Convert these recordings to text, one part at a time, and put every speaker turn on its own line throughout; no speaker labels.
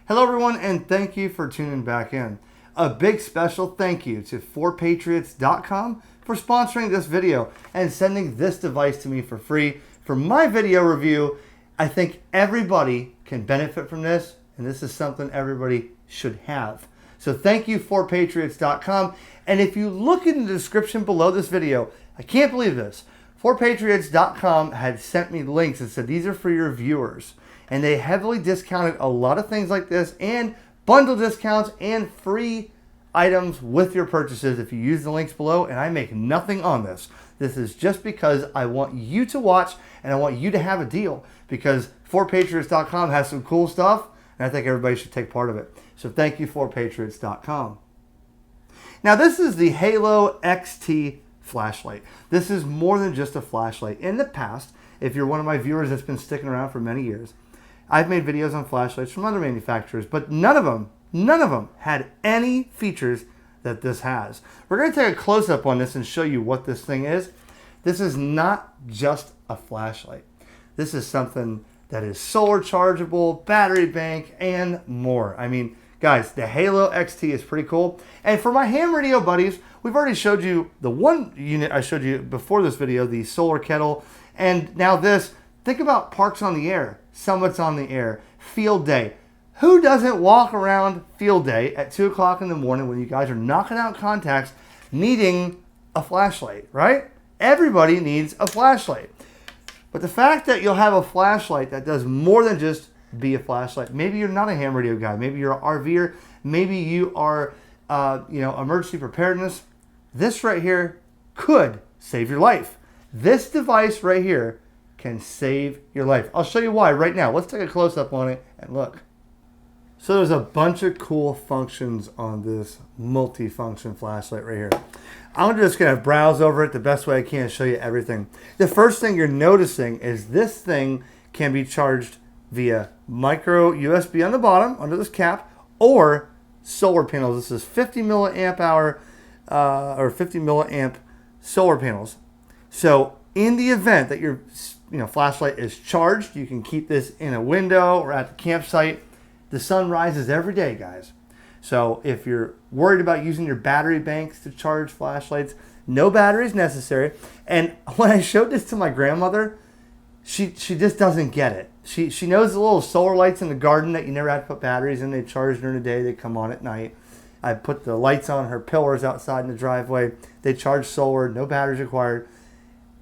Hello everyone, and thank you for tuning back in. A big special thank you to Patriots.com for sponsoring this video and sending this device to me for free for my video review. I think everybody can benefit from this, and this is something everybody should have. So thank you Patriots.com. And if you look in the description below this video, I can't believe this. Patriots.com had sent me links and said these are for your viewers. And they heavily discounted a lot of things like this and bundle discounts and free items with your purchases if you use the links below. And I make nothing on this. This is just because I want you to watch and I want you to have a deal, because Patriots.com has some cool stuff and I think everybody should take part of it. So thank you Patriots.com. Now this is the HaloXT flashlight. This is more than just a flashlight. In the past, if you're one of my viewers that's been sticking around for many years, I've made videos on flashlights from other manufacturers, but none of them had any features that this has. We're going to take a close-up on this and show you what this thing is. This is not just a flashlight. This is something that is solar chargeable, battery bank, and more. I mean, guys, the HaloXT is pretty cool. And for my ham radio buddies, we've already showed you the one unit I showed you before this video, the solar kettle. And now this, think about parks on the air, summits on the air, field day. Who doesn't walk around field day at 2 o'clock in the morning when you guys are knocking out contacts needing a flashlight, right? Everybody needs a flashlight. But the fact that you'll have a flashlight that does more than just be a flashlight. Maybe you're not a ham radio guy. Maybe you're an RVer. Maybe you are, emergency preparedness. This right here could save your life. This device right here can save your life. I'll show you why right now. Let's take a close-up on it and look. So there's a bunch of cool functions on this multi-function flashlight right here. I'm just going to browse over it the best way I can to show you everything. The first thing you're noticing is this thing can be charged via micro USB on the bottom under this cap or solar panels. This is 50 milliamp hour or 50 milliamp solar panels. So in the event that your flashlight is charged, you can keep this in a window or at the campsite. The sun rises every day, guys. So if you're worried about using your battery banks to charge flashlights, no batteries necessary. And when I showed this to my grandmother, she just doesn't get it. She knows the little solar lights in the garden that you never have to put batteries in. They charge during the day. They come on at night. I put the lights on her pillars outside in the driveway. They charge solar, no batteries required.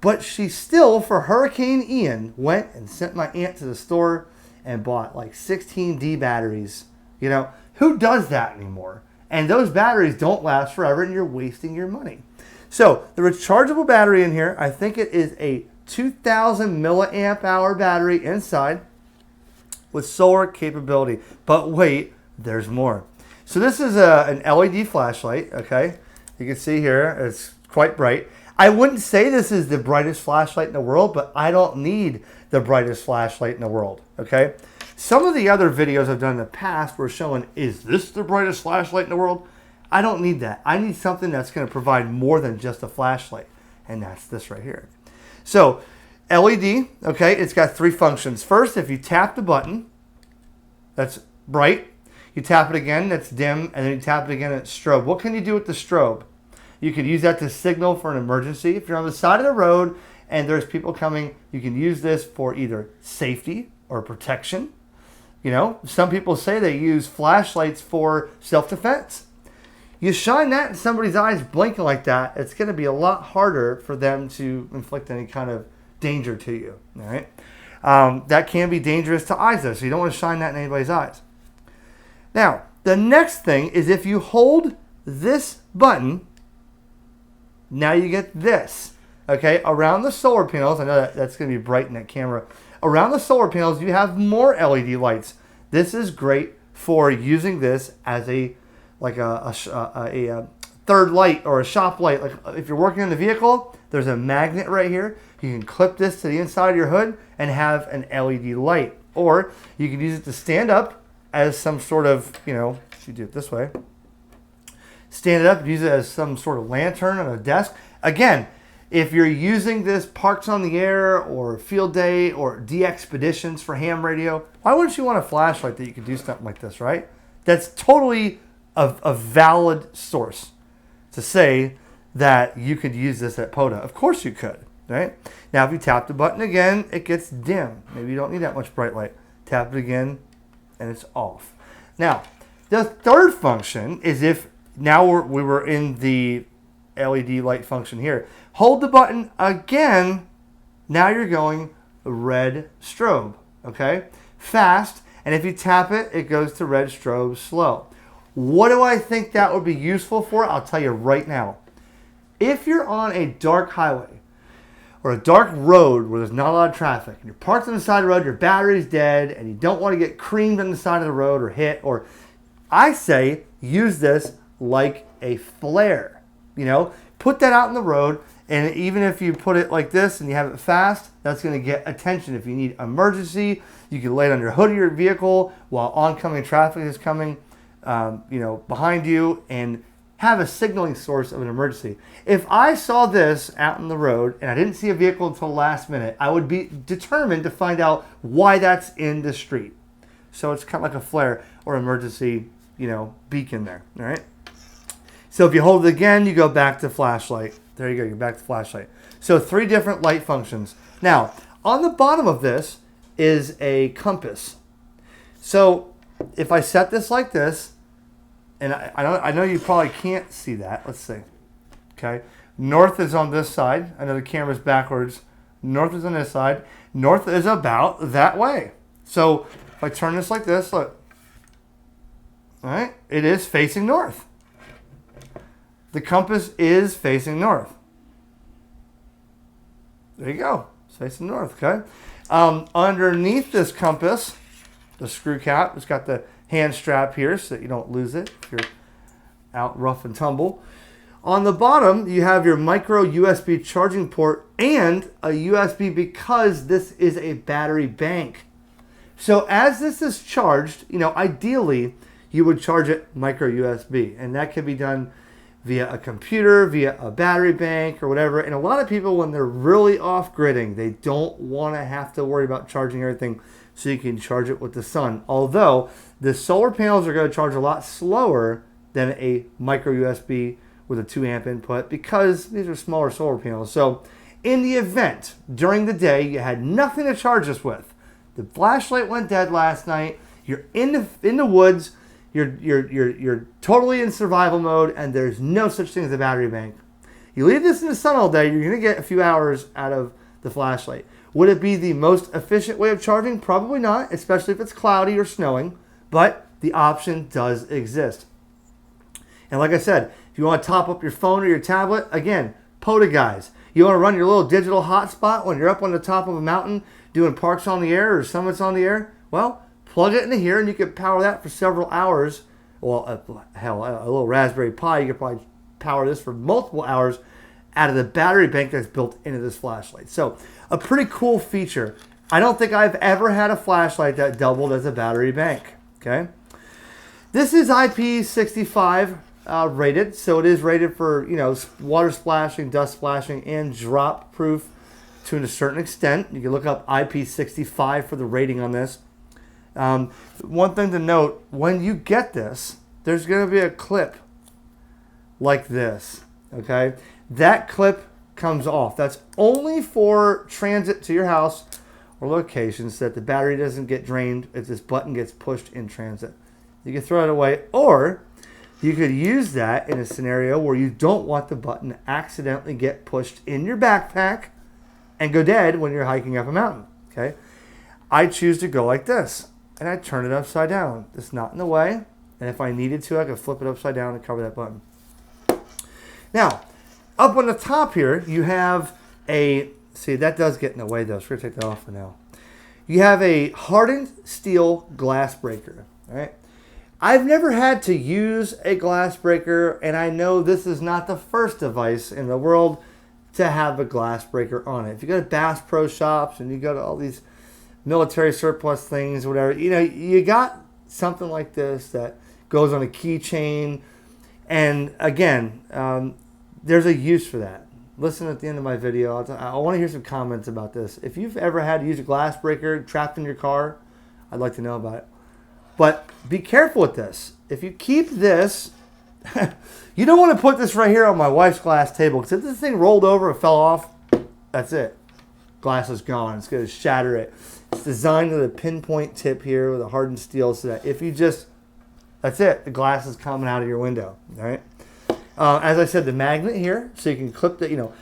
But she still, for Hurricane Ian, went and sent my aunt to the store and bought like 16D batteries. You know, who does that anymore? And those batteries don't last forever and you're wasting your money. So the rechargeable battery in here, I think it is a 2000 milliamp hour battery inside with solar capability. But wait, there's more. So this is an LED flashlight, okay? You can see here, it's quite bright. I wouldn't say this is the brightest flashlight in the world, but I don't need the brightest flashlight in the world, okay? Some of the other videos I've done in the past were showing, is this the brightest flashlight in the world? I don't need that. I need something that's going to provide more than just a flashlight, and that's this right here. So LED, okay, it's got three functions. First, if you tap the button, that's bright. You tap it again, that's dim, and then you tap it again, it's strobe. What can you do with the strobe? You could use that to signal for an emergency. If you're on the side of the road and there's people coming, you can use this for either safety or protection. You know, some people say they use flashlights for self-defense. You shine that in somebody's eyes blinking like that, it's going to be a lot harder for them to inflict any kind of danger to you. All right, that can be dangerous to eyes though, so you don't want to shine that in anybody's eyes. Now, the next thing is if you hold this button, now you get this, okay? Around the solar panels, I know that's going to be bright in that camera. Around the solar panels, you have more LED lights. This is great for using this as a third light or a shop light. Like if you're working in the vehicle, there's a magnet right here. You can clip this to the inside of your hood and have an LED light. Or you can use it to stand up as some sort of, if you do it this way, stand it up, use it as some sort of lantern on a desk. Again, If you're using this Parks on the Air or Field Day or DXpeditions for ham radio, why wouldn't you want a flashlight that you could do something like this, right? That's totally a valid source to say that you could use this at POTA. Of course you could, right? Now, if you tap the button again, it gets dim. Maybe you don't need that much bright light. Tap it again, and it's off. Now, the third function is if now we were in the LED light function here. Hold the button again. Now you're going red strobe, okay? Fast, and if you tap it, it goes to red strobe slow. What do I think that would be useful for? I'll tell you right now. If you're on a dark highway or a dark road where there's not a lot of traffic, and you're parked on the side of the road, your battery's dead, and you don't want to get creamed on the side of the road or hit, or I say use this like a flare. You know, put that out in the road, and even if you put it like this and you have it fast, that's going to get attention. If you need emergency, you can lay it on your hood of your vehicle while oncoming traffic is coming, behind you, and have a signaling source of an emergency. If I saw this out in the road and I didn't see a vehicle until last minute, I would be determined to find out why that's in the street. So it's kind of like a flare or emergency, beacon there. All right. So if you hold it again, you go back to flashlight. There you go. You're back to flashlight. So 3 different light functions. Now, on the bottom of this is a compass. So if I set this like this, and I know you probably can't see that. Let's see. Okay. North is on this side. I know the camera's backwards. North is on this side. North is about that way. So if I turn this like this, look. All right. It is facing north. The compass is facing north. There you go. It's facing north, okay? Underneath this compass, the screw cap, it's got the hand strap here so that you don't lose it if you're out rough and tumble. On the bottom, you have your micro USB charging port and a USB because this is a battery bank. So as this is charged, ideally you would charge it micro USB, and that can be done via a computer, via a battery bank, or whatever. And a lot of people, when they're really off-gridding, they don't want to have to worry about charging everything, so you can charge it with the sun. Although, the solar panels are going to charge a lot slower than a micro USB with a 2 amp input because these are smaller solar panels. So, in the event, during the day, you had nothing to charge this with. The flashlight went dead last night. You're in the woods. You're totally in survival mode, and there's no such thing as a battery bank. You leave this in the sun all day, you're going to get a few hours out of the flashlight. Would it be the most efficient way of charging? Probably not, especially if it's cloudy or snowing, but the option does exist. And like I said, if you want to top up your phone or your tablet, again, POTA guys. You want to run your little digital hotspot when you're up on the top of a mountain doing Parks on the Air or Summits on the Air? Well, plug it into here and you can power that for several hours. Well, a little Raspberry Pi, you could probably power this for multiple hours out of the battery bank that's built into this flashlight. So, a pretty cool feature. I don't think I've ever had a flashlight that doubled as a battery bank. Okay, this is IP65 rated, so it is rated for water splashing, dust splashing, and drop proof to a certain extent. You can look up IP65 for the rating on this. One thing to note, when you get this, there's going to be a clip like this. Okay, that clip comes off. That's only for transit to your house or location so that the battery doesn't get drained if this button gets pushed in transit. You can throw it away, or you could use that in a scenario where you don't want the button to accidentally get pushed in your backpack and go dead when you're hiking up a mountain. Okay, I choose to go like this, and I turn it upside down. It's not in the way, and if I needed to, I could flip it upside down and cover that button. Now, up on the top here, you have see, that does get in the way though, so we're going to take that off for now. You have a hardened steel glass breaker, all right? I've never had to use a glass breaker, and I know this is not the first device in the world to have a glass breaker on it. If you go to Bass Pro Shops and you go to all these military surplus things, whatever, you got something like this that goes on a keychain, and again, there's a use for that. listen at the end of my video. I want to hear some comments about this. If you've ever had to use a glass breaker trapped in your car, I'd like to know about it. But be careful with this. If you keep this, you don't want to put this right here on my wife's glass table, because if this thing rolled over or fell off, that's it. Glass is gone. It's going to shatter it. It's designed with a pinpoint tip here with a hardened steel, so that if you just, that's it. The glass is coming out of your window. All right. As I said, the magnet here, so you can clip that,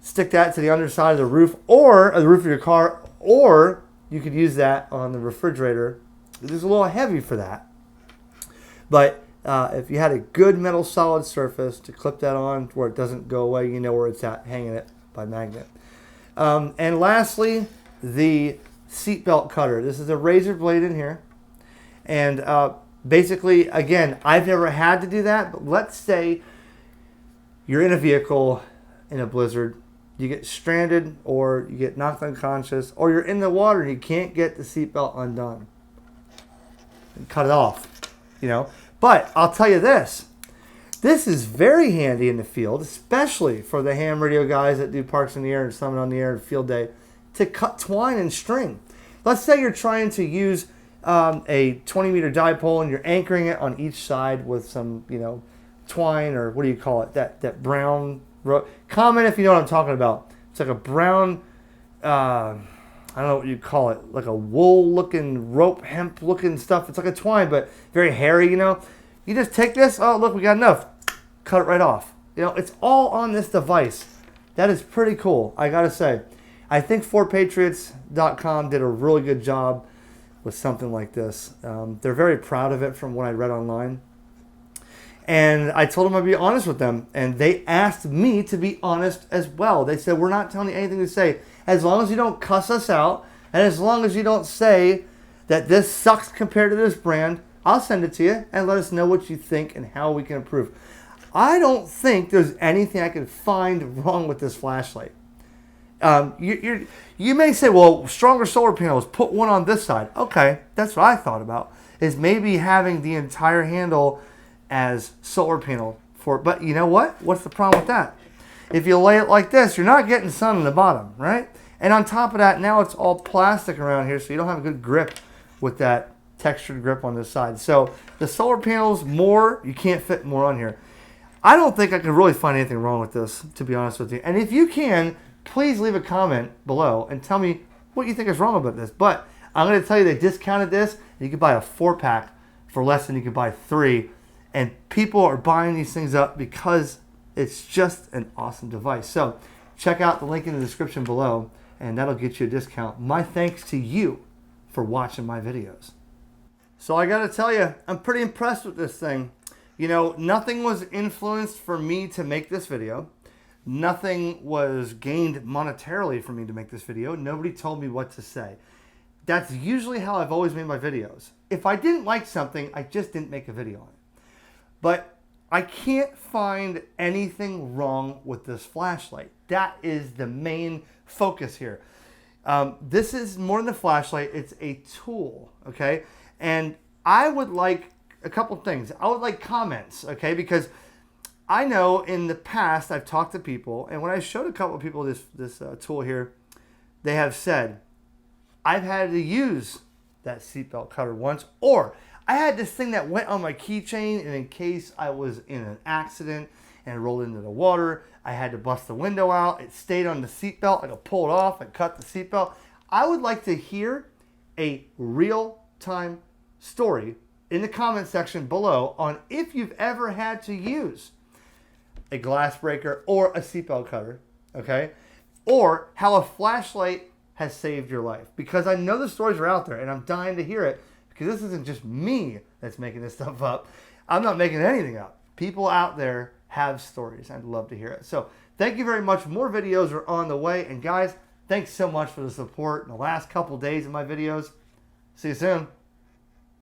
stick that to the underside of the roof, or the roof of your car, or you could use that on the refrigerator. It's a little heavy for that. But if you had a good metal solid surface to clip that on where it doesn't go away, you know where it's at, hanging it by magnet. And lastly, the seatbelt cutter. This is a razor blade in here. And basically, again, I've never had to do that, but let's say you're in a vehicle in a blizzard, you get stranded or you get knocked unconscious, or you're in the water and you can't get the seatbelt undone. And cut it off, But I'll tell you this. This is very handy in the field, especially for the ham radio guys that do Parks in the Air and Summit on the Air and Field Day, to cut twine and string. Let's say you're trying to use a 20-meter dipole and you're anchoring it on each side with some, twine, or what do you call it? That brown rope. Comment if you know what I'm talking about. It's like a brown, I don't know what you call it, like a wool-looking rope, hemp-looking stuff. It's like a twine, but very hairy, You just take this. Oh, look, we got enough. Cut it right off. It's all on this device. That is pretty cool, I got to say. I think 4patriots.com did a really good job with something like this. They're very proud of it from what I read online. And I told them I'd be honest with them. And they asked me to be honest as well. They said, we're not telling you anything to say. As long as you don't cuss us out, and as long as you don't say that this sucks compared to this brand, I'll send it to you and let us know what you think and how we can improve. I don't think there's anything I can find wrong with this flashlight. You may say, well, stronger solar panels, put one on this side. Okay, that's what I thought about, is maybe having the entire handle as solar panel for it. But you know what? What's the problem with that? If you lay it like this, you're not getting sun in the bottom, right? And on top of that, now it's all plastic around here, so you don't have a good grip with that textured grip on this side. So the solar panels, you can't fit more on here. I don't think I can really find anything wrong with this, to be honest with you. And if you can, please leave a comment below and tell me what you think is wrong about this. But I'm going to tell you they discounted this. You can buy a 4-pack for less than you can buy 3. And people are buying these things up because it's just an awesome device. So check out the link in the description below, and that'll get you a discount. My thanks to you for watching my videos. So I got to tell you, I'm pretty impressed with this thing. Nothing was influenced for me to make this video. Nothing was gained monetarily for me to make this video. Nobody told me what to say. That's usually how I've always made my videos. If I didn't like something, I just didn't make a video on it. But I can't find anything wrong with this flashlight. That is the main focus here. This is more than a flashlight. It's a tool, okay? And I would like a couple things. I would like comments, okay? Because I know in the past I've talked to people, and when I showed a couple of people this tool here, they have said, I've had to use that seatbelt cutter once, or I had this thing that went on my keychain, and in case I was in an accident and it rolled into the water, I had to bust the window out. It stayed on the seatbelt. I could pull it off and cut the seatbelt. I would like to hear a real-time story in the comment section below on if you've ever had to use a glass breaker or a seatbelt cutter, okay? Or how a flashlight has saved your life. Because I know the stories are out there, and I'm dying to hear it, because this isn't just me that's making this stuff up. I'm not making anything up. People out there have stories. I'd love to hear it. So thank you very much. More videos are on the way. And guys, thanks so much for the support in the last couple days of my videos. See you soon.